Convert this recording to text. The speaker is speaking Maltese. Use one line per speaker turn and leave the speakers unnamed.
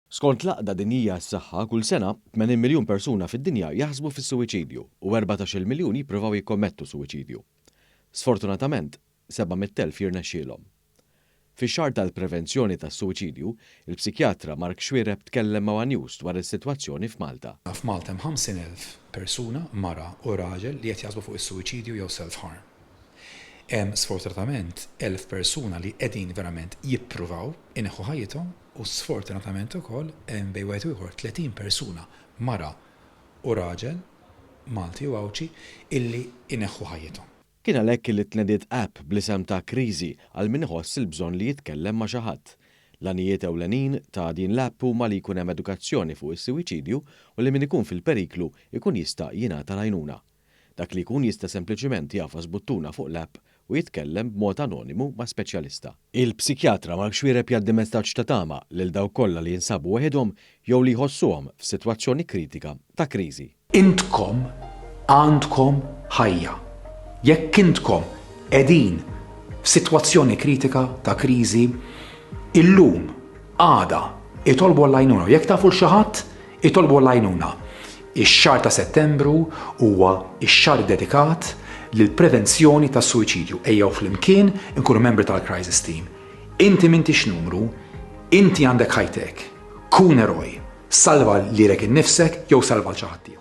Skont laqda dinjija s-saħħa kull sena 80 miljun persuna fid-dinja jaħsbu fis-suwiċidju u 14 miljun jippruvaw jikkommettu suwiċidju. Sfortunatament, 700,000 jirnexxielhom. Fix-xahar tal-prevenzjoni tas-suwiċidju, il-psikjatra Mark Xwiereb tkellem ma' News dwar is-sitwazzjoni f'Malta.
F'Malta hemm 50,000 persuna, mara u raġel li qed jaħsbu fuq is-suwiċidju jew self-harm. Hemm sfortunatament 1000 persuna li qegħdin verament jippruvaw ineħħu ħajjithom u sfortunatament ukoll hemm bejn wieħed u ieħor 30 persuna, mara u raġel, Malti u Awċi, illi ineħħu ħajjithom.
Kien għalhekk li tnediet app bl-isem ta' Kriżi għal min iħoss il-bżonn li jitkellem ma' xi ħadd. L-għanijiet ewlenin ta' din l-app huma li jkun hemm edukazzjoni fuq is-suwiċidju u li min ikun fil-periklu ikun jista' jingħata għajnuna. Dak li jkun jista' sempliċiment jafas buttuna fuq l-app u jitkellem b'mod anonimu ma' speċjalista. Il-psikjatra Mark Xwiereb jgħaddi messaġġ ta' tama lil dawk kollha li jinsabu waħedhom jew li jħossuhom f'sitwazzjoni kritika ta' kriżi.
Intkom għandkom ħajja. Jekk intkom qegħdin f'sitwazzjoni kritika ta' kriżi, illum għada itolbu l-għajnuna. Jekk tafu xi ħadd, itolbu l-għajnuna. Ix-xahar ta' Settembru huwa x-xahar dedikat lill-prevenzjoni tas-suwiċidju. Ejjew flimkien inkunu membri tal-Crisis Team. Inti m'intix numru, inti għandek ħajtek. Kun eroj. Salva lilek innifsek jew salva l-ċi ħadd ieħor.